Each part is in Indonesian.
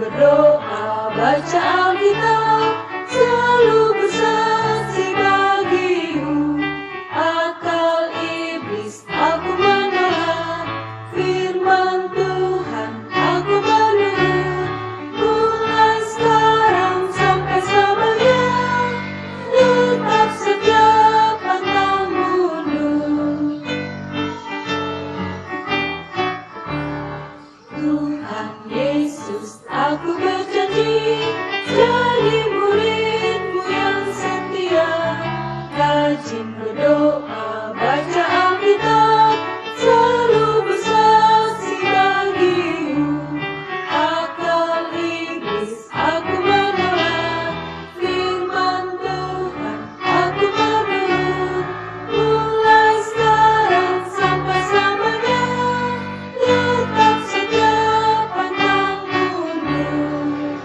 berdoa, baca Alkitab, selalu bersaksi bagimu. Akal iblis aku menolak, firman Tuhan aku menurut. Mulai sekarang sampai selamanya, tetap setia pantang mundur. Tuhan Yesus, aku berjanji jadi muridmu yang setia, rajin berdoa, baca Alkitab, selalu bersaksi bagimu. Akal iblis aku menolak, firman Tuhan aku menurut. Mulai sekarang sampai selamanya, tetap setia pantang mundur.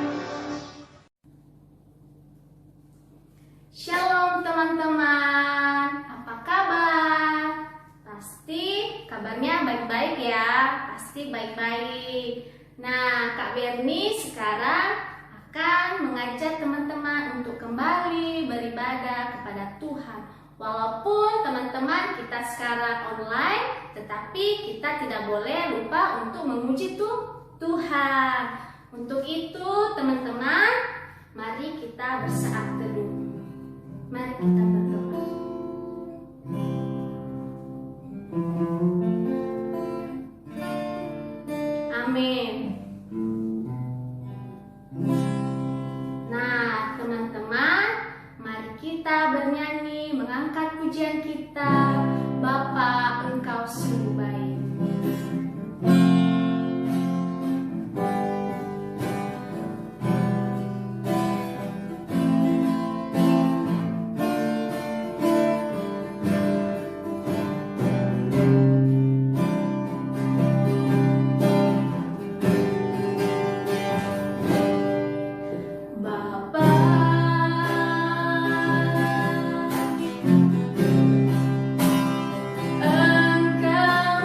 Shalom teman-teman, apa kabar? Pasti kabarnya baik-baik ya, pasti baik-baik. Nah, Kak Berni sekarang akan mengajak teman-teman untuk kembali beribadah kepada Tuhan. Walaupun teman-teman kita sekarang online, tetapi kita tidak boleh lupa untuk memuji Tuhan. Untuk itu teman-teman, mari kita bersaat teduh. Mari kita berdoa. Amin. Nah, teman-teman, mari kita bernyanyi, mengangkat pujian kita. Bapa, Engkau sungguh baik. Bapa, Engkau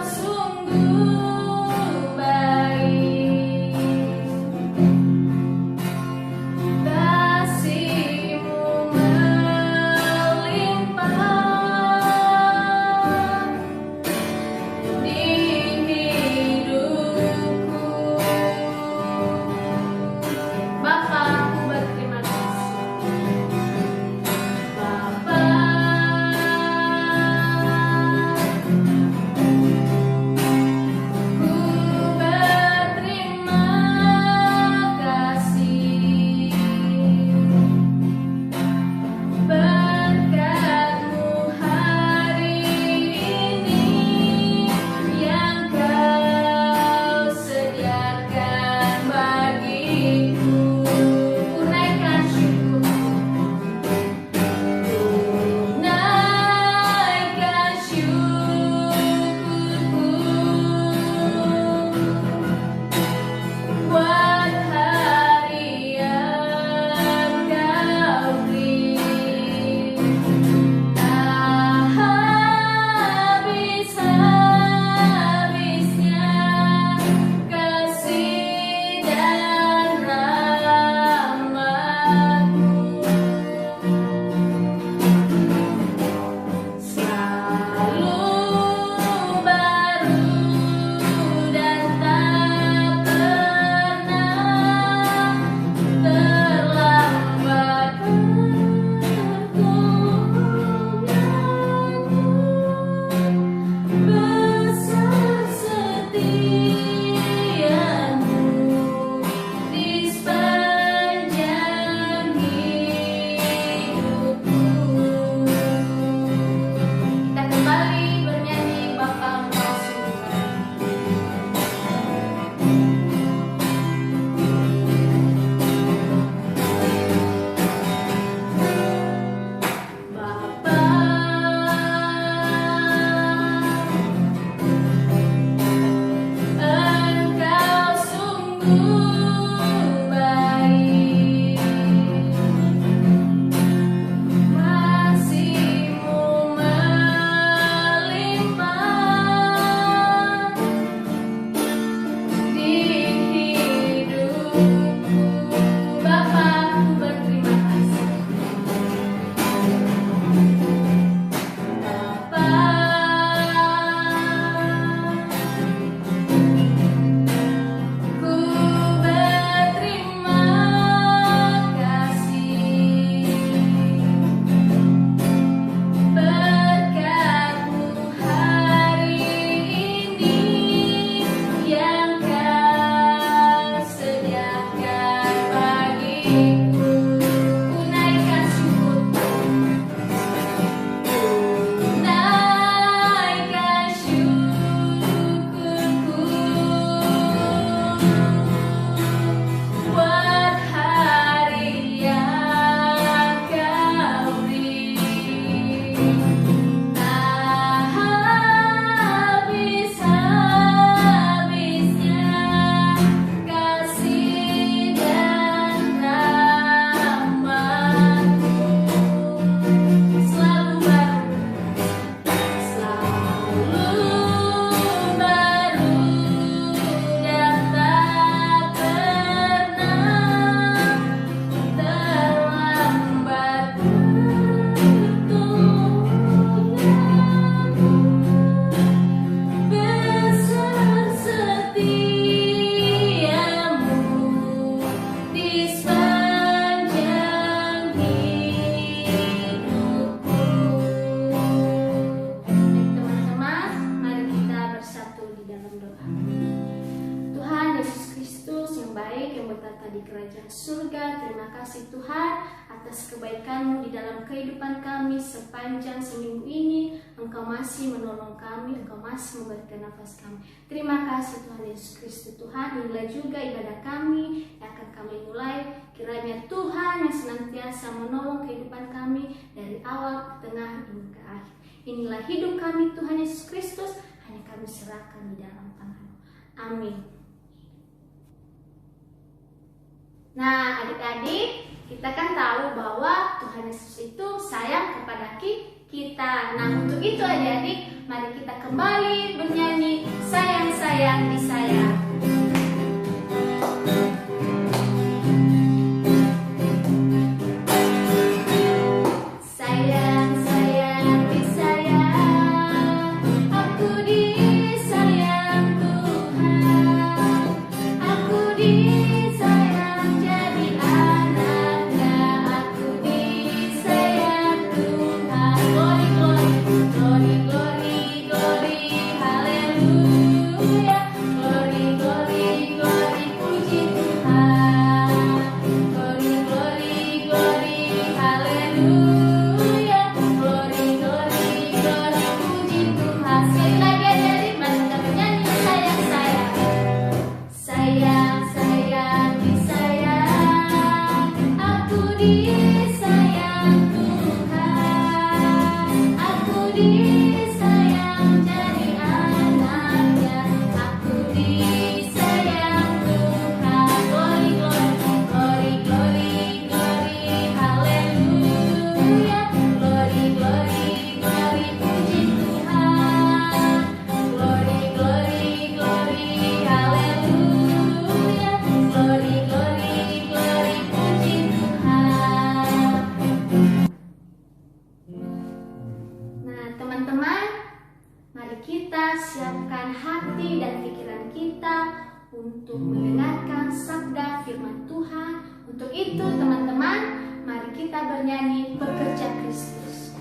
di kerajaan surga. Terima kasih Tuhan atas kebaikan-Mu di dalam kehidupan kami sepanjang seminggu ini. Engkau masih menolong kami, Engkau masih memberikan nafas kami. Terima kasih Tuhan Yesus Kristus. Tuhan, inilah juga ibadah kami yang akan kami mulai. Kiranya Tuhan yang senantiasa menolong kehidupan kami dari awal, ke tengah, hingga ke akhir. Inilah hidup kami Tuhan Yesus Kristus, hanya kami serahkan di dalam tangan-Mu. Amin. Nah, adik-adik, kita kan tahu bahwa Tuhan Yesus itu sayang kepada kita. Nah, untuk itu adik-adik, mari kita kembali bernyanyi Sayang, Sayang, Disayang. Untuk mendengarkan sabda firman Tuhan. Untuk itu teman-teman, mari kita bernyanyi Pekerja Kristus.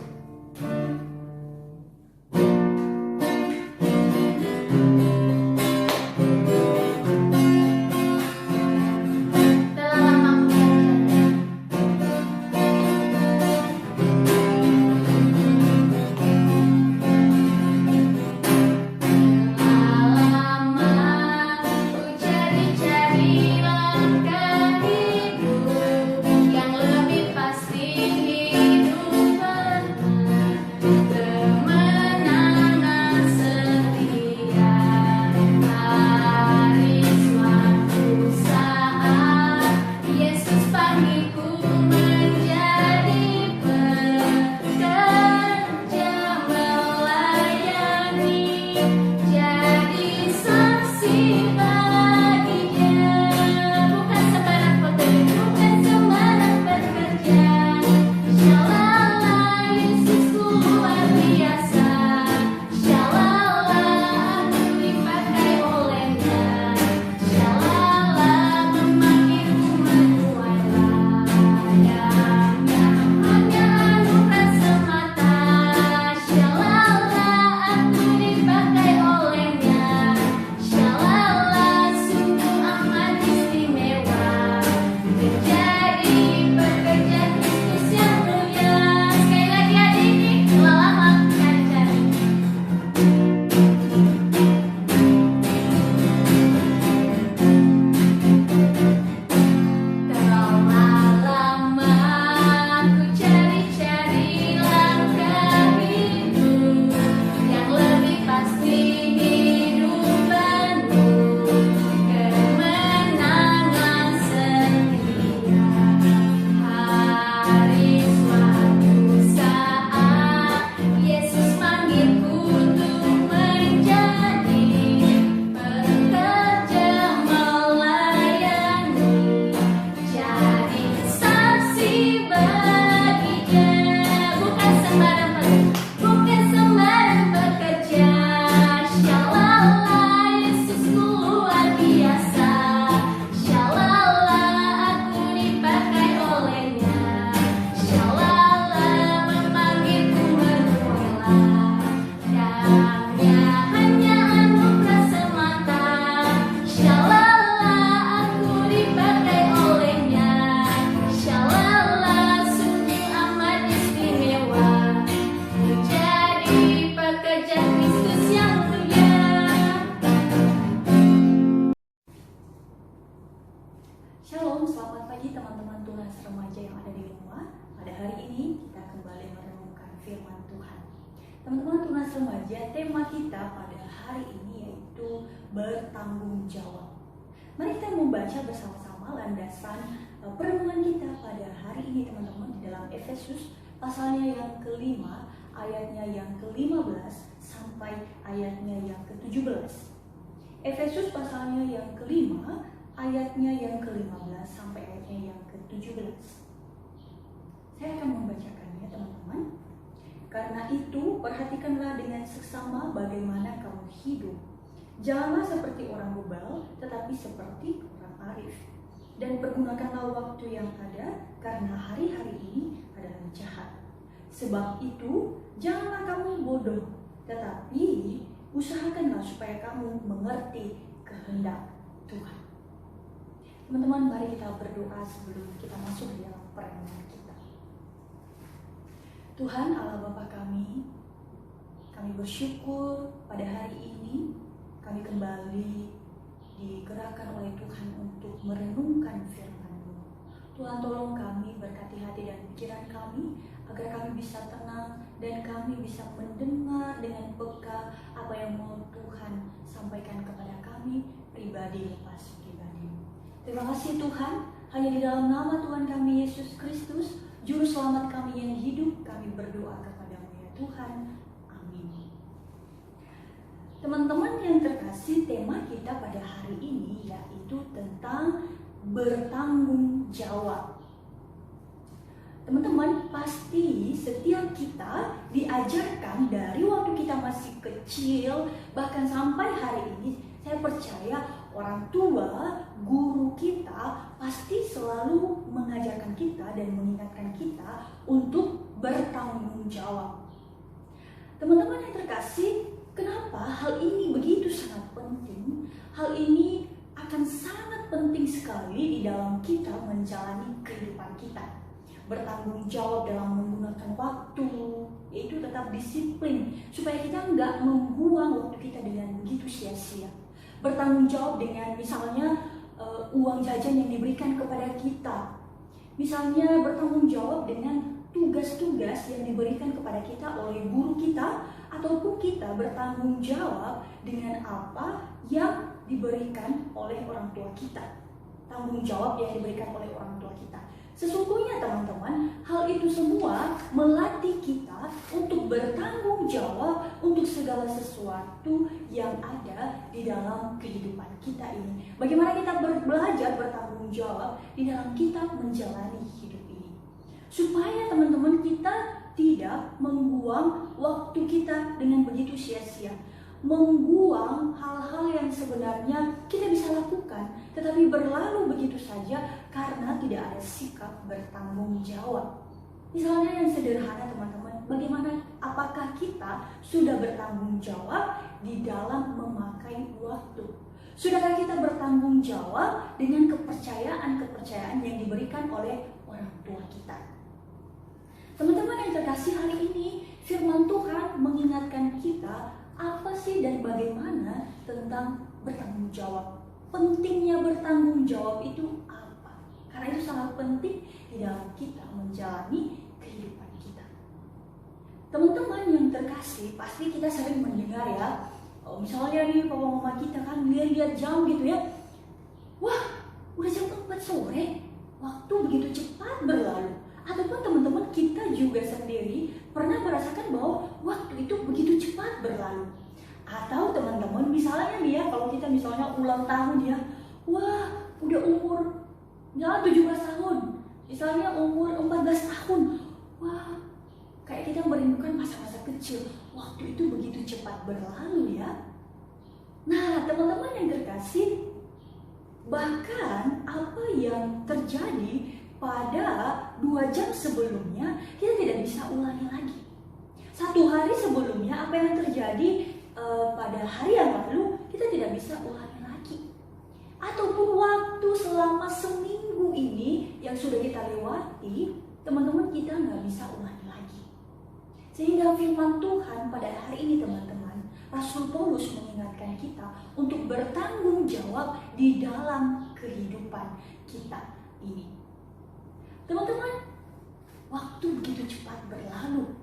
Hidup yang lebih pasti, hidup Selamat pagi teman-teman tunas remaja yang ada di rumah. Pada hari ini kita kembali merenungkan firman Tuhan. Teman-teman tunas remaja, tema kita pada hari ini yaitu bertanggung jawab. Mari kita membaca bersama-sama landasan perenungan kita pada hari ini teman-teman di dalam Efesus pasalnya yang kelima, ayatnya yang ke-15 sampai ayatnya yang ke-17. Efesus pasalnya yang kelima, ayatnya yang ke-15 sampai ayatnya yang ke-17. Saya akan membacakannya teman-teman. Karena itu perhatikanlah dengan seksama bagaimana kamu hidup. Janganlah seperti orang bebal, tetapi seperti orang arif. Dan pergunakanlah waktu yang ada, karena hari-hari ini adalah jahat. Sebab itu janganlah kamu bodoh, tetapi usahakanlah supaya kamu mengerti kehendak Tuhan. Teman-teman, mari kita berdoa sebelum kita masuk di dalam perenungan kita. Tuhan Allah Bapa kami bersyukur pada hari ini kami kembali digerakkan oleh Tuhan untuk merenungkan firman-Mu. Tuhan tolong kami, berkati hati dan pikiran kami agar kami bisa tenang dan kami bisa mendengar dengan peka apa yang mau Tuhan sampaikan kepada kami pribadi lepas pribadi. Terima kasih Tuhan, hanya di dalam nama Tuhan kami Yesus Kristus, Juru Selamat kami yang hidup, kami berdoa kepada-Mu ya Tuhan. Amin. Teman-teman yang terkasih, tema kita pada hari ini yaitu tentang bertanggung jawab. Teman-teman, pasti setiap kita diajarkan dari waktu kita masih kecil, bahkan sampai hari ini, saya percaya orang tua, guru kita pasti selalu mengajarkan kita dan mengingatkan kita untuk bertanggung jawab. Teman-teman yang terkasih, kenapa hal ini begitu sangat penting? Hal ini akan sangat penting sekali di dalam kita menjalani kehidupan kita. Bertanggung jawab dalam menggunakan waktu, yaitu tetap disiplin supaya kita nggak membuang waktu kita dengan begitu sia-sia. Bertanggung jawab dengan misalnya uang jajan yang diberikan kepada kita. Misalnya bertanggung jawab dengan tugas-tugas yang diberikan kepada kita oleh guru kita, ataupun kita bertanggung jawab dengan apa yang diberikan oleh orang tua kita. Tanggung jawab yang diberikan oleh orang tua kita. Sesungguhnya teman-teman, hal itu semua melatih kita untuk bertanggung jawab untuk segala sesuatu yang ada di dalam kehidupan kita ini. Bagaimana kita belajar bertanggung jawab di dalam kita menjalani hidup ini. Supaya teman-teman kita tidak membuang waktu kita dengan begitu sia-sia. Membuang hal-hal yang sebenarnya kita bisa lakukan, tetapi berlalu begitu saja karena tidak ada sikap bertanggung jawab. Misalnya yang sederhana teman-teman, bagaimana apakah kita sudah bertanggung jawab di dalam memakai waktu? Sudahkah kita bertanggung jawab dengan kepercayaan yang diberikan oleh orang tua kita? Teman-teman yang terkasih, hari ini firman Tuhan mengingatkan kita apa sih dan bagaimana tentang bertanggung jawab. Pentingnya bertanggung jawab itu apa? Karena itu sangat penting di dalam kita menjalani kehidupan kita. Teman-teman yang terkasih, pasti kita sering mendengar ya, misalnya nih papa mama kita kan lihat jam gitu ya, wah udah jam 4 sore, waktu begitu cepat berlalu. Ataupun teman-teman kita juga sendiri pernah merasakan bahwa waktu itu begitu cepat berlalu. Atau teman-teman misalnya nih ya, kalau kita misalnya ulang tahun ya, wah udah umur 17 tahun, misalnya umur 14 tahun, wah kayak kita merindukan masa-masa kecil. Waktu itu begitu cepat berlalu ya. Nah teman-teman yang terkasih, bahkan apa yang terjadi pada 2 jam sebelumnya kita tidak bisa ulangi lagi. 1 hari sebelumnya apa yang terjadi pada hari yang lalu kita tidak bisa ulangi lagi. Ataupun waktu selama seminggu ini yang sudah kita lewati, teman-teman kita nggak bisa ulangi lagi. Sehingga firman Tuhan pada hari ini teman-teman, Rasul Paulus mengingatkan kita untuk bertanggung jawab di dalam kehidupan kita. ini. Teman-teman, waktu begitu cepat berlalu.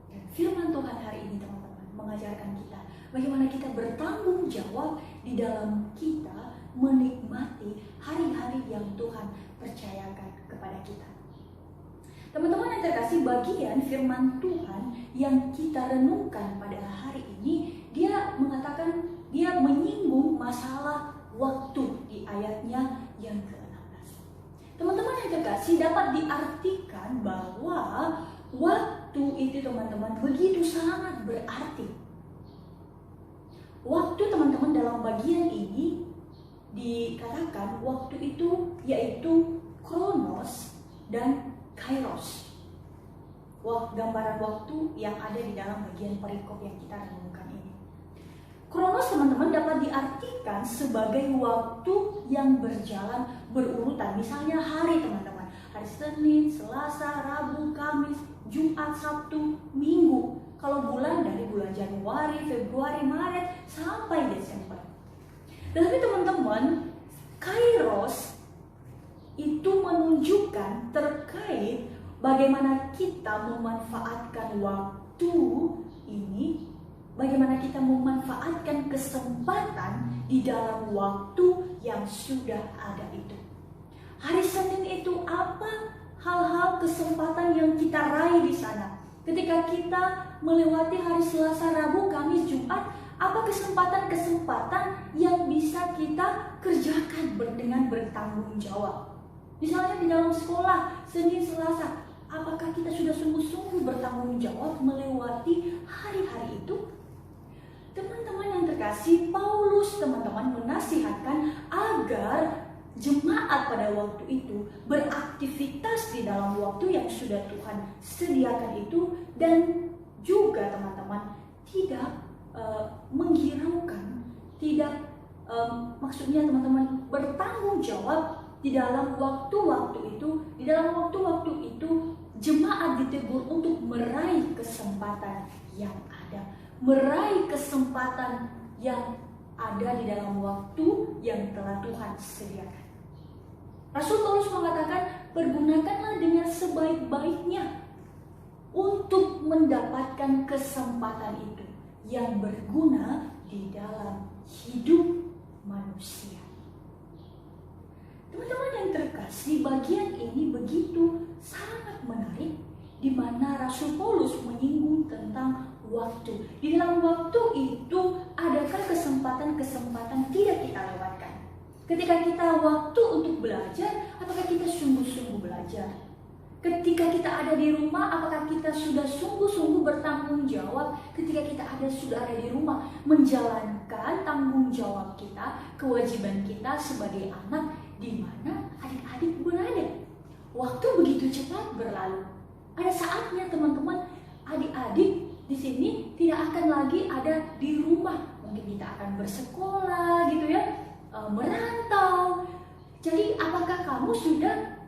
Dan firman Tuhan hari ini teman-teman mengajarkan kita bagaimana kita bertanggung jawab di dalam kita menikmati hari-hari yang Tuhan percayakan kepada kita. Teman-teman yang terkasih, bagian firman Tuhan yang kita renungkan pada hari ini, dia mengatakan, dia menyinggung masalah waktu di ayatnya yang ke-16. Teman-teman yang terkasih, dapat diartikan bahwa waktu itu teman-teman begitu sangat berarti. Waktu teman-teman dalam bagian ini dikatakan waktu itu yaitu kronos dan kairos. Gambaran waktu yang ada di dalam bagian perikop yang kita renungkan ini. Kronos teman-teman dapat diartikan sebagai waktu yang berjalan berurutan. Misalnya hari teman-teman, hari Senin, Selasa, Rabu, Kamis, Jumat, Sabtu, Minggu. Kalau bulan dari bulan Januari, Februari, Maret sampai Desember. Tetapi teman-teman, kairos itu menunjukkan terkait bagaimana kita memanfaatkan waktu ini, bagaimana kita memanfaatkan kesempatan di dalam waktu yang sudah ada itu. Hari Senin itu apa hal-hal kesempatan yang kita raih di sana? Ketika kita melewati hari Selasa, Rabu, Kamis, Jumat, apa kesempatan-kesempatan yang bisa kita kerjakan dengan bertanggung jawab? Misalnya di dalam sekolah, Senin, Selasa, apakah kita sudah sungguh-sungguh bertanggung jawab melewati hari-hari itu? Teman-teman yang terkasih, Paulus teman-teman menasihatkan agar jemaat pada waktu itu beraktivitas di dalam waktu yang sudah Tuhan sediakan itu, dan juga teman-teman tidak menghiraukan, tidak maksudnya teman-teman bertanggung jawab di dalam waktu-waktu itu. Di dalam waktu-waktu itu jemaat ditegur untuk meraih kesempatan yang ada, meraih kesempatan yang ada di dalam waktu yang telah Tuhan sediakan. Rasul Paulus mengatakan, pergunakanlah dengan sebaik-baiknya untuk mendapatkan kesempatan itu yang berguna di dalam hidup manusia. Teman-teman yang terkasih, bagian ini begitu sangat menarik, di mana Rasul Paulus menyinggung tentang waktu. Di dalam waktu itu adakah kesempatan-kesempatan tidak kita lewatkan? Ketika kita waktu untuk belajar, apakah kita sungguh-sungguh belajar? Ketika kita ada di rumah, apakah kita sudah sungguh-sungguh bertanggung jawab ketika kita sudah ada di rumah, menjalankan tanggung jawab kita, kewajiban kita sebagai anak di mana adik-adik berada? Waktu begitu cepat berlalu. Ada saatnya teman-teman, adik-adik di sini tidak akan lagi ada di rumah. Mungkin kita akan bersekolah gitu ya, merantau. Jadi apakah kamu sudah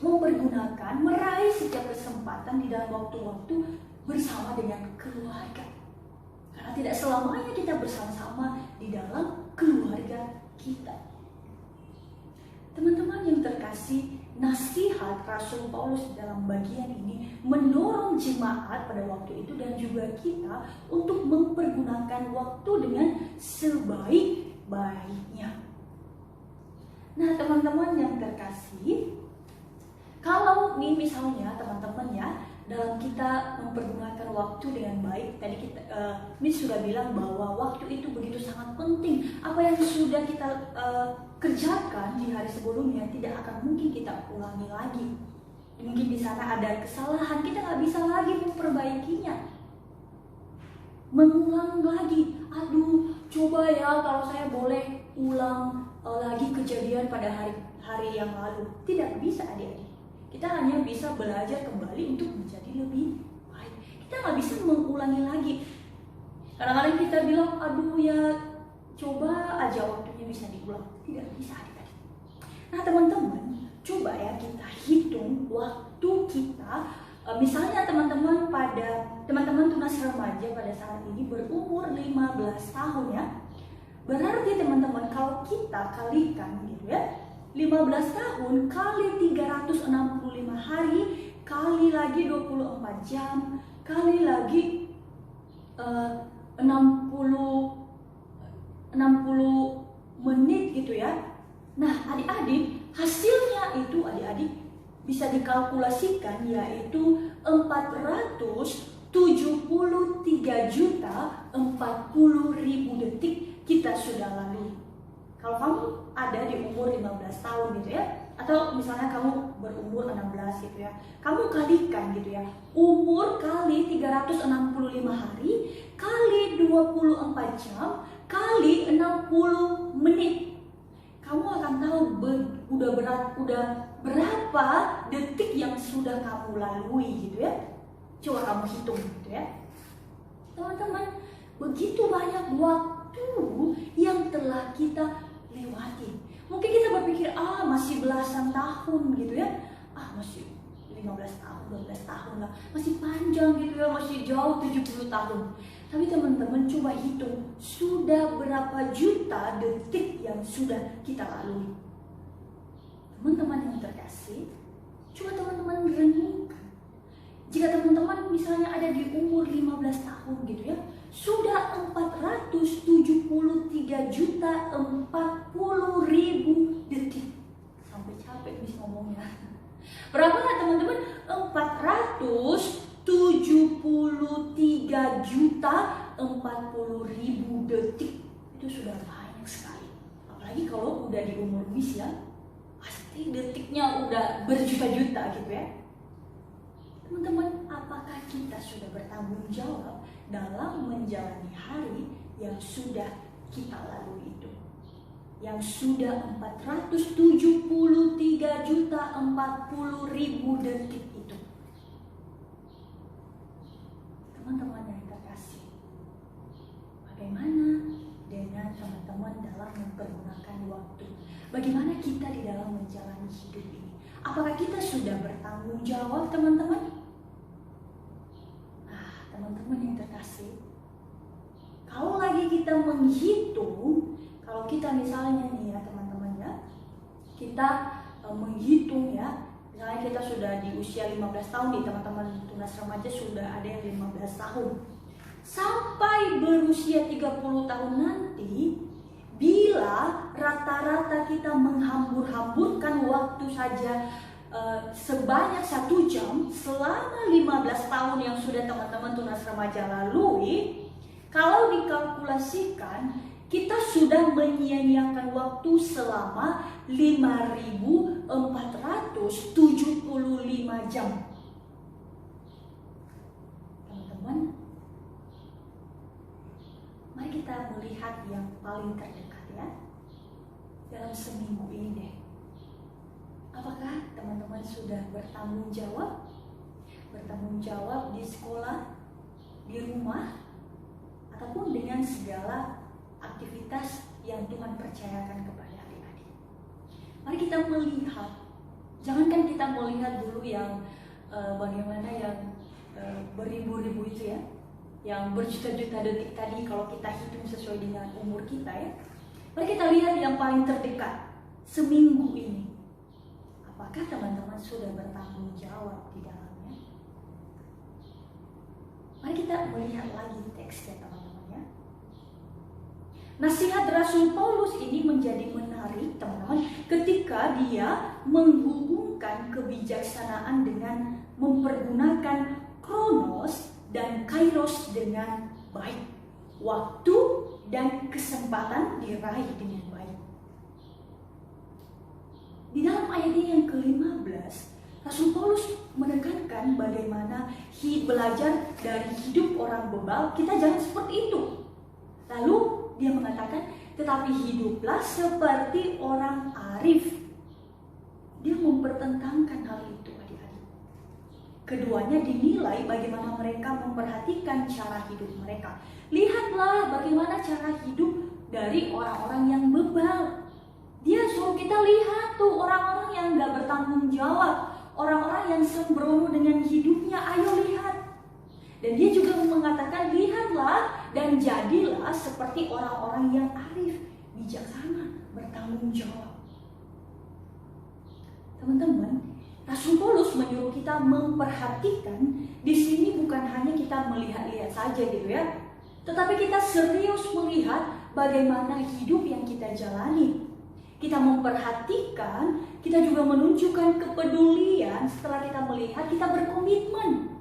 mempergunakan, meraih setiap kesempatan di dalam waktu-waktu bersama dengan keluarga? Karena tidak selamanya kita bersama-sama di dalam keluarga kita. Teman-teman yang terkasih, nasihat Rasul Paulus dalam bagian ini mendorong jemaat pada waktu itu dan juga kita untuk mempergunakan waktu dengan sebaik-baiknya. Nah, teman-teman yang terkasih, kalau nih misalnya teman-teman ya, dalam kita mempergunakan waktu dengan baik, tadi kita Miss sudah bilang bahwa waktu itu begitu sangat penting. Apa yang sudah kita kerjakan di hari sebelumnya tidak akan mungkin kita ulangi lagi. Mungkin di sana ada kesalahan, kita nggak bisa lagi memperbaikinya, mengulang lagi. Aduh, coba ya kalau saya boleh ulang lagi kejadian pada hari yang lalu. Tidak bisa adik-adik. Kita hanya bisa belajar kembali untuk menjadi lebih baik. Kita nggak bisa mengulangi lagi. Kadang-kadang kita bilang, aduh ya coba aja waktunya bisa diulang. Tidak bisa adik-adik. Nah teman-teman, coba ya kita hitung waktu kita. Misalnya teman-teman tunas remaja pada saat ini berumur 15 tahun ya. Berarti teman-teman kalau kita kalikan gitu, gitu ya. 15 tahun kali 365 hari kali lagi 24 jam kali lagi 60 menit gitu ya. Nah, adik-adik, hasilnya itu adik-adik bisa dikalkulasikan yaitu 473.040.000 detik kita sudah lalui. Kalau kamu ada di umur 15 tahun gitu ya, atau misalnya kamu berumur 16 gitu ya, kamu kalikan gitu ya, umur kali 365 hari kali 24 jam kali 60 menit. Kamu akan tahu udah berapa detik yang sudah kamu lalui gitu ya. Coba kamu hitung gitu ya. Teman-teman, begitu banyak waktu yang telah kita lewati. Mungkin kita berpikir, masih belasan tahun gitu ya. Masih 15 tahun, 12 tahun lah. Masih panjang gitu ya, masih jauh 70 tahun. Tapi teman-teman coba hitung, sudah berapa juta detik yang sudah kita lalui. Teman-teman yang terkasih, coba teman-teman renungkan. Jika teman-teman misalnya ada di umur 15 tahun gitu ya, sudah 473.040.000 detik. Sampai capek bisa ngomongnya. Berapa nggak teman-teman? 473.040.000 detik. Itu sudah banyak sekali. Apalagi kalau udah di umur bis ya, pasti detiknya udah berjuta-juta gitu ya. Teman-teman, apakah kita sudah bertanggung jawab dalam menjalani hari yang sudah kita lalui itu? Yang sudah 473.040.000 detik itu. Teman-teman yang terkasih, bagaimana dengan teman-teman dalam mempergunakan waktu? Bagaimana kita di dalam menjalani hidup ini? Apakah kita sudah bertanggung jawab, teman-teman? Teman-teman yang terkasih, kalau lagi kita menghitung, kalau kita misalnya nih ya teman-teman ya, kita menghitung ya, misalnya kita sudah di usia 15 tahun nih teman-teman tunas remaja, sudah ada yang 15 tahun. Sampai berusia 30 tahun nanti, bila rata-rata kita menghambur-hamburkan waktu saja sebanyak 1 jam selama 15 tahun yang sudah teman-teman tunas remaja lalui, kalau dikalkulasikan kita sudah menyia-nyiakan waktu selama 5.475 jam. Teman-teman, mari kita melihat yang paling terdekat ya, dalam seminggu ini deh. Apakah teman-teman sudah bertanggung jawab? Bertanggung jawab di sekolah, di rumah, ataupun dengan segala aktivitas yang Tuhan percayakan kepada adik-adik. Mari kita melihat, jangankan kita melihat dulu yang bagaimana yang beribu-ribu itu ya, yang berjuta-juta detik tadi kalau kita hitung sesuai dengan umur kita ya. Mari kita lihat yang paling terdekat, seminggu ini. Apakah teman-teman sudah bertanggung jawab di dalamnya? Mari kita melihat lagi teksnya teman-teman ya. Nasihat Rasul Paulus ini menjadi menarik teman-teman ketika dia menghubungkan kebijaksanaan dengan mempergunakan kronos dan kairos dengan baik. Waktu dan kesempatan diraih dengan baik. Di dalam ayatnya yang ke-15, Rasul Paulus menekankan bagaimana belajar dari hidup orang bebal, kita jangan seperti itu. Lalu dia mengatakan, tetapi hiduplah seperti orang arif. Dia mempertentangkan hal itu adik-adik. Keduanya dinilai bagaimana mereka memperhatikan cara hidup mereka. Lihatlah bagaimana cara hidup dari orang-orang yang bebal. Dia suruh kita lihat tuh orang-orang yang gak bertanggung jawab, orang-orang yang sembrono dengan hidupnya, ayo lihat. Dan dia juga mengatakan, lihatlah dan jadilah seperti orang-orang yang arif, bijaksana, bertanggung jawab. Teman-teman, Rasul Paulus menyuruh kita memperhatikan. Di sini bukan hanya kita melihat-lihat saja gitu ya, tetapi kita serius melihat bagaimana hidup yang kita jalani. Kita memperhatikan, kita juga menunjukkan kepedulian. Setelah kita melihat, kita berkomitmen.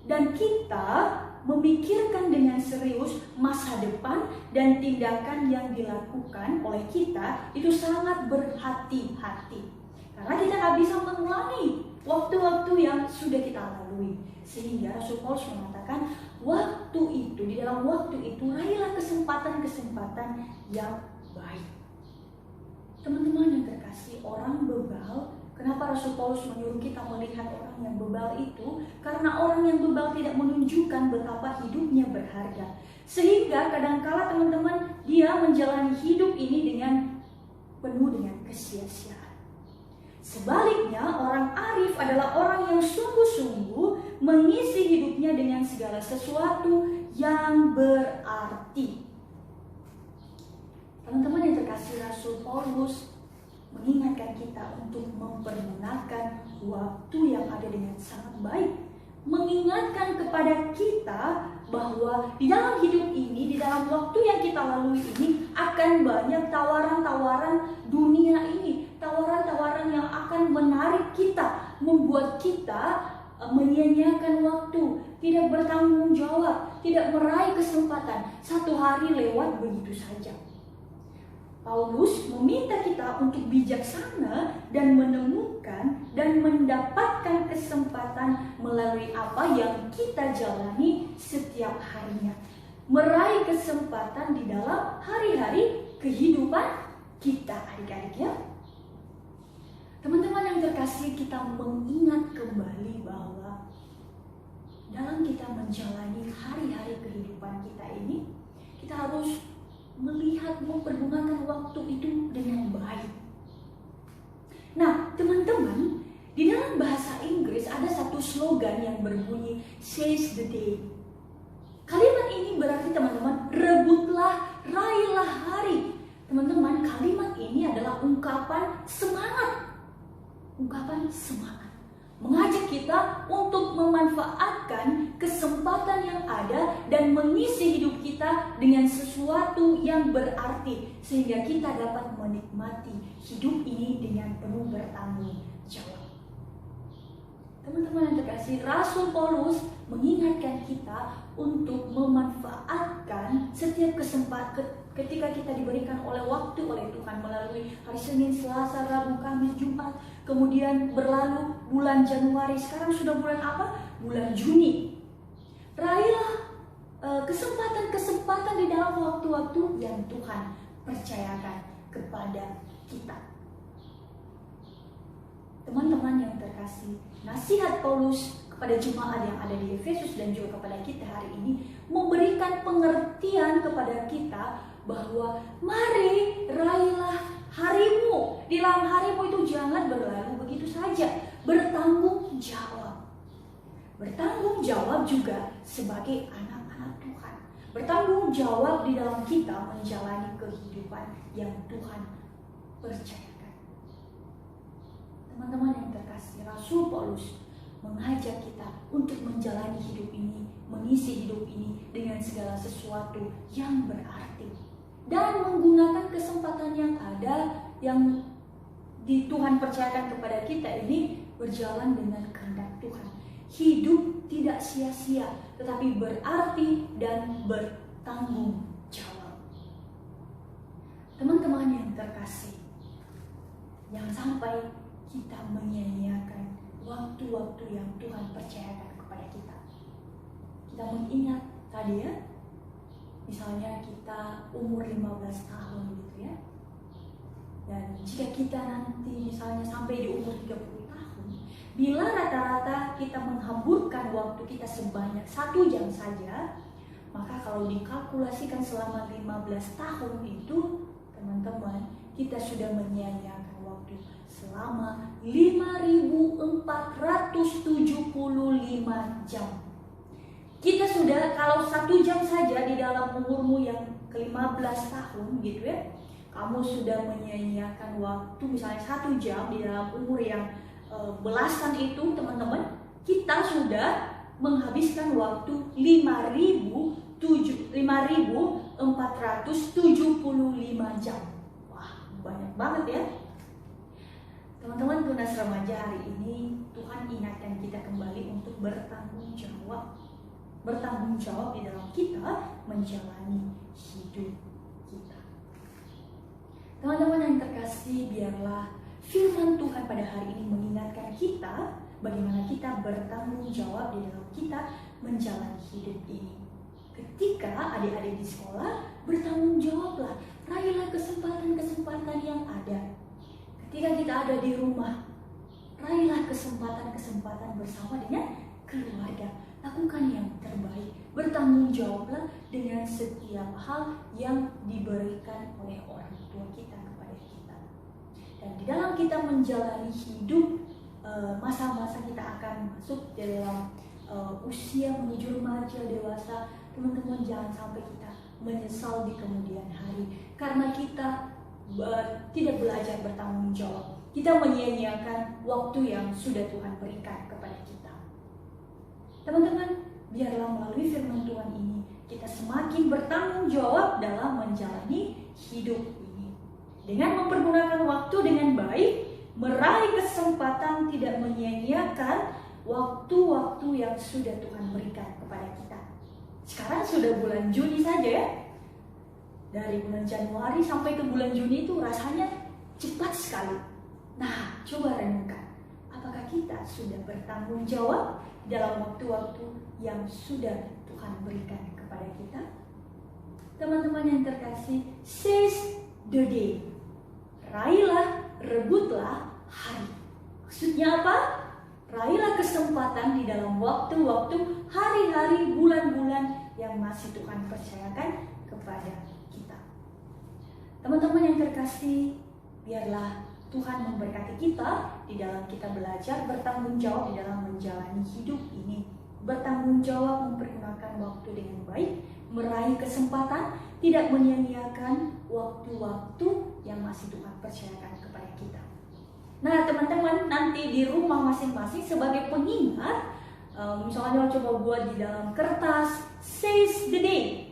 Dan kita memikirkan dengan serius masa depan dan tindakan yang dilakukan oleh kita itu sangat berhati-hati. Karena kita nggak bisa mengulangi waktu-waktu yang sudah kita lalui. Sehingga Rasul Paulus mengatakan, waktu itu, di dalam waktu itu, raihlah kesempatan-kesempatan yang baik. Teman-teman yang terkasih, orang bebal, kenapa Rasul Paulus menyuruh kita melihat orang yang bebal itu? Karena orang yang bebal tidak menunjukkan betapa hidupnya berharga. Sehingga kadangkala teman-teman, dia menjalani hidup ini penuh dengan kesia-siaan. Sebaliknya, orang arif adalah orang yang sungguh-sungguh mengisi hidupnya dengan segala sesuatu yang berarti. Teman-teman yang terkasih, Rasul Paulus mengingatkan kita untuk mempergunakan waktu yang ada dengan sangat baik. Mengingatkan kepada kita bahwa di dalam hidup ini, di dalam waktu yang kita lalui ini, akan banyak tawaran-tawaran dunia ini. Tawaran-tawaran yang akan menarik kita, membuat kita menyia-nyiakan waktu, tidak bertanggung jawab, tidak meraih kesempatan. Satu hari lewat begitu saja. Paulus meminta kita untuk bijaksana dan menemukan dan mendapatkan kesempatan melalui apa yang kita jalani setiap harinya. Meraih kesempatan di dalam hari-hari kehidupan kita, adik-adik ya. Teman-teman yang terkasih, kita mengingat kembali bahwa dalam kita menjalani hari-hari kehidupan kita ini, kita harus melihat, mempergunakan waktu itu dengan baik. Nah, teman-teman, di dalam bahasa Inggris ada satu slogan yang berbunyi seize the day. Kalimat ini berarti teman-teman, rebutlah, raihlah hari. Teman-teman, kalimat ini adalah ungkapan semangat. Ungkapan semangat. Mengajak kita untuk memanfaatkan kesempatan yang ada dan mengisi hidup kita dengan sesuatu yang berarti, sehingga kita dapat menikmati hidup ini dengan penuh bertanggung jawab. Teman-teman yang terkasih, Rasul Paulus mengingatkan kita untuk memanfaatkan setiap kesempatan ketika kita diberikan oleh waktu oleh Tuhan melalui hari Senin, Selasa, Rabu, Kamis, Jumat, kemudian berlalu bulan Januari, sekarang sudah bulan apa? Bulan Juni. Raihlah kesempatan-kesempatan di dalam waktu-waktu yang Tuhan percayakan kepada kita. Teman-teman yang terkasih, nasihat Paulus kepada jemaat yang ada di Efesus dan juga kepada kita hari ini memberikan pengertian kepada kita bahwa mari raihlah harimu. Di dalam harimu itu jangan berlalu begitu saja. Bertanggung jawab. Bertanggung jawab juga sebagai anak-anak Tuhan. Bertanggung jawab di dalam kita menjalani kehidupan yang Tuhan percayakan. Teman-teman yang terkasih, Rasul Paulus mengajak kita untuk menjalani hidup ini, mengisi hidup ini dengan segala sesuatu yang berarti. Dan menggunakan kesempatan yang ada, yang Tuhan percayakan kepada kita ini, berjalan dengan kehendak Tuhan. Hidup tidak sia-sia, tetapi berarti dan bertanggung jawab. Teman-teman yang terkasih, jangan sampai kita menyia-nyiakan waktu-waktu yang Tuhan percayakan kepada kita. Kita mengingat tadi ya, misalnya kita umur 15 tahun gitu ya. Dan jika kita nanti misalnya sampai di umur 30 tahun, bila rata-rata kita menghamburkan waktu kita sebanyak 1 jam saja, maka kalau dikalkulasikan selama 15 tahun itu, teman-teman, kita sudah menyia-nyiakan waktu selama 5.475 jam. Kita sudah, kalau 1 jam saja di dalam umurmu yang ke-15 tahun gitu ya, kamu sudah menyia-nyiakan waktu misalnya 1 jam di dalam umur yang belasan itu, teman-teman, kita sudah menghabiskan waktu 5.475 jam. Wah, banyak banget ya. Teman-teman tunas remaja, hari ini Tuhan ingatkan kita kembali untuk bertanggung jawab. Bertanggung jawab di dalam kita menjalani hidup kita. Teman-teman yang terkasih, biarlah firman Tuhan pada hari ini mengingatkan kita bagaimana kita bertanggung jawab di dalam kita menjalani hidup ini. Ketika adik-adik di sekolah, bertanggung jawablah, raihlah kesempatan-kesempatan yang ada. Ketika kita ada di rumah, raihlah kesempatan-kesempatan bersama dengan keluarga. Lakukan yang terbaik, bertanggung jawablah dengan setiap hal yang diberikan oleh orang tua kita kepada kita. Dan di dalam kita menjalani hidup, masa-masa kita akan masuk dalam usia menuju remaja dewasa, teman-teman jangan sampai kita menyesal di kemudian hari karena kita tidak belajar bertanggung jawab. Kita menyia-nyiakan waktu yang sudah Tuhan berikan kepada kita. Teman-teman, biarlah melalui firman Tuhan ini kita semakin bertanggung jawab dalam menjalani hidup ini. Dengan mempergunakan waktu dengan baik, meraih kesempatan, tidak menyia-nyiakan waktu-waktu yang sudah Tuhan berikan kepada kita. Sekarang sudah bulan Juni saja ya. Dari bulan Januari sampai ke bulan Juni itu rasanya cepat sekali. Nah, coba renungkan. Apakah kita sudah bertanggung jawab dalam waktu-waktu yang sudah Tuhan berikan kepada kita? Teman-teman yang terkasih, seize the day. Raihlah, rebutlah hari. Maksudnya apa? Raihlah kesempatan di dalam waktu-waktu, hari-hari, bulan-bulan yang masih Tuhan percayakan kepada kita. Teman-teman yang terkasih, biarlah Tuhan memberkati kita di dalam kita belajar bertanggung jawab di dalam menjalani hidup ini. Bertanggung jawab mempergunakan waktu dengan baik, meraih kesempatan, tidak menyia-nyiakan waktu-waktu yang masih Tuhan percayakan kepada kita. Nah teman-teman, nanti di rumah masing-masing sebagai pengingat, misalnya coba buat di dalam kertas, seize the day.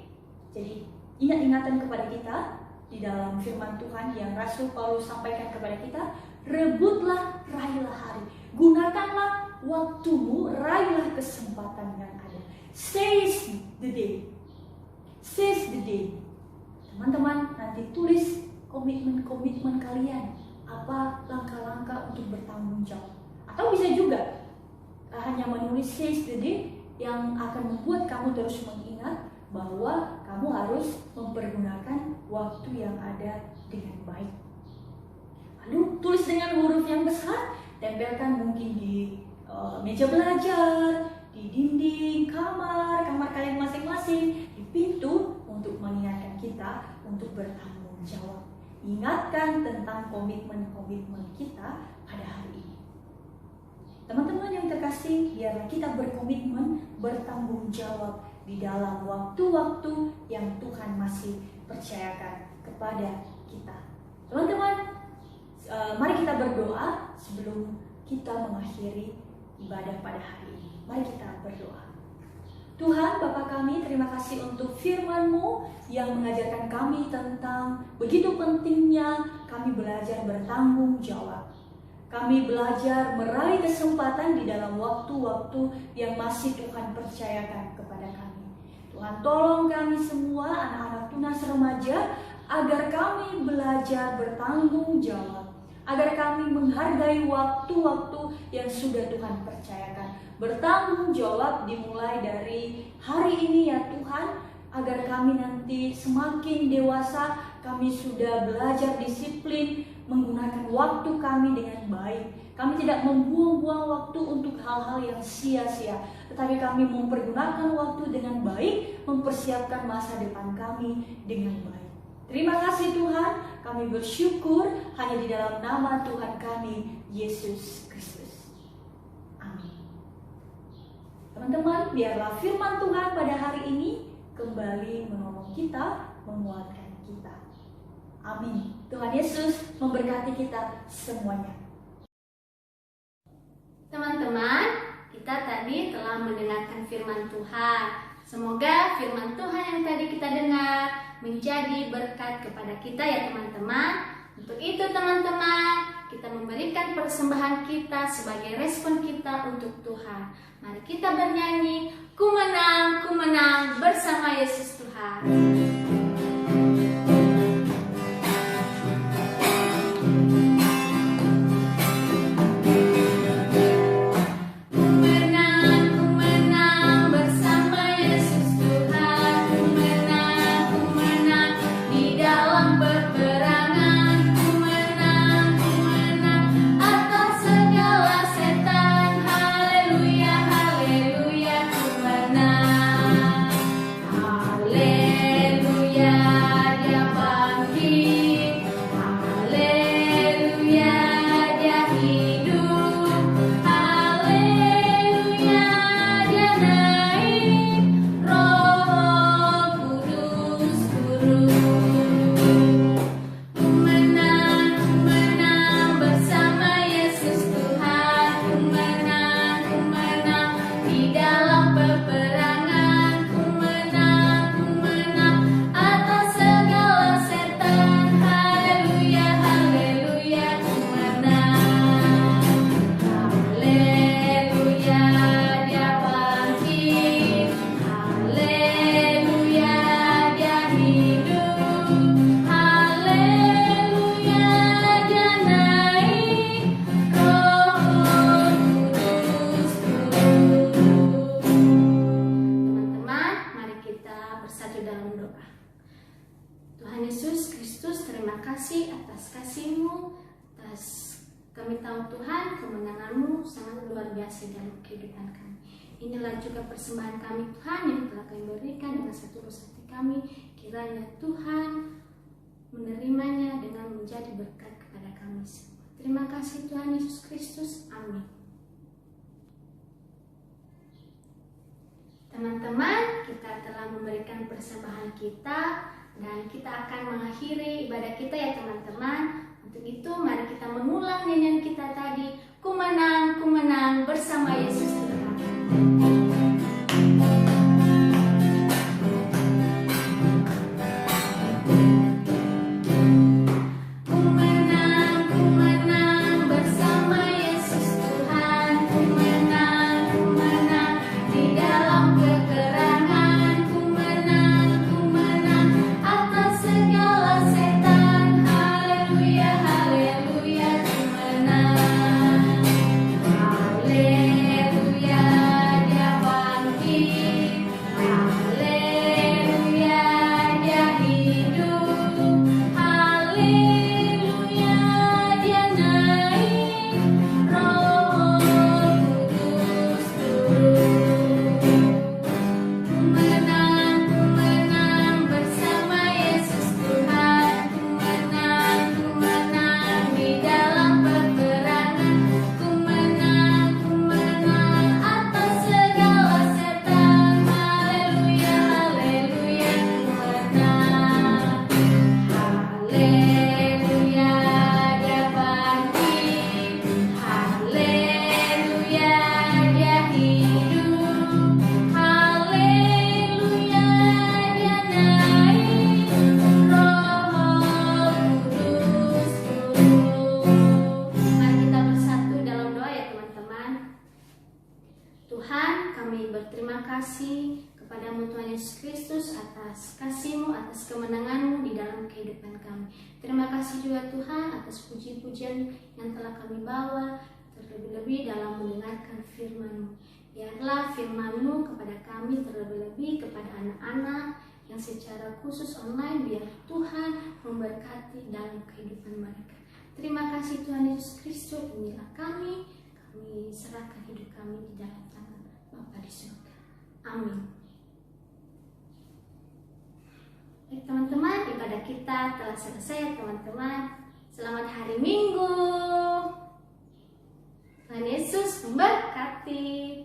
Jadi ingat-ingatan kepada kita di dalam firman Tuhan yang Rasul Paulus sampaikan kepada kita, rebutlah, raihlah hari. Gunakanlah waktumu, raihlah kesempatan yang ada. Seize the day. Seize the day. Teman-teman, nanti tulis komitmen-komitmen kalian. Apa langkah-langkah untuk bertanggung jawab. Atau bisa juga hanya menulis seize the day yang akan membuat kamu terus mengingat bahwa kamu harus mempergunakan waktu yang ada dengan baik. Lalu tulis dengan huruf yang besar, tempelkan mungkin di meja belajar, di dinding kamar kalian masing-masing, di pintu untuk mengingatkan kita untuk bertanggung jawab. Ingatkan tentang komitmen-komitmen kita pada hari ini. Teman-teman yang terkasih, biarlah kita berkomitmen bertanggung jawab di dalam waktu-waktu yang Tuhan masih percayakan kepada kita. Teman-teman, mari kita berdoa sebelum kita mengakhiri ibadah pada hari ini. Mari kita berdoa. Tuhan, Bapa kami, terima kasih untuk firman-Mu yang mengajarkan kami tentang begitu pentingnya kami belajar bertanggung jawab. Kami belajar meraih kesempatan di dalam waktu-waktu yang masih Tuhan percayakan kepada kami. Tuhan, tolong kami semua anak-anak tunas remaja agar kami belajar bertanggung jawab, agar kami menghargai waktu-waktu yang sudah Tuhan percayakan. Bertanggung jawab dimulai dari hari ini ya Tuhan, agar kami nanti semakin dewasa, kami sudah belajar disiplin, menggunakan waktu kami dengan baik. Kami tidak membuang-buang waktu untuk hal-hal yang sia-sia, tetapi kami mempergunakan waktu dengan baik, mempersiapkan masa depan kami dengan baik. Terima kasih Tuhan, kami bersyukur hanya di dalam nama Tuhan kami, Yesus Kristus. Amin. Teman-teman, biarlah firman Tuhan pada hari ini kembali menolong kita, menguatkan kita. Amin. Tuhan Yesus memberkati kita semuanya. Teman-teman, kita tadi telah mendengarkan firman Tuhan. Semoga firman Tuhan yang tadi kita dengar menjadi berkat kepada kita ya teman-teman. Untuk itu teman-teman, kita memberikan persembahan kita sebagai respon kita untuk Tuhan. Mari kita bernyanyi, ku menang bersama Yesus Tuhan. Tuhan Yesus Kristus, terima kasih atas kasih-Mu, atas kami tahu Tuhan kemenangan-Mu sangat luar biasa dalam kehidupan kami. Inilah juga persembahan kami Tuhan yang telah kami berikan dengan setulus hati kami. Kiranya Tuhan menerimanya dengan menjadi berkat kepada kami semua. Terima kasih Tuhan Yesus Kristus. Amin. Teman-teman, kita telah memberikan persembahan kita dan kita akan mengakhiri ibadah kita ya teman-teman. Untuk itu mari kita mengulang nyanyian kita tadi, ku menang bersama Yesus Tuhan. kasih kepadamu Tuhan Yesus Kristus atas kasih-Mu, atas kemenangan-Mu di dalam kehidupan kami. Terima kasih juga Tuhan atas puji-pujian yang telah kami bawa, terlebih-lebih dalam mendengarkan firman-Mu. Biarlah firman-Mu kepada kami, terlebih-lebih kepada anak-anak yang secara khusus online, biar Tuhan memberkati dalam kehidupan mereka. Terima kasih Tuhan Yesus Kristus, inilah kami serahkan hidup kami di dalam tangan Bapa di surga. Amin. Baik teman-teman, ibadah kita telah selesai teman-teman. Selamat hari Minggu. Tuhan Yesus memberkati.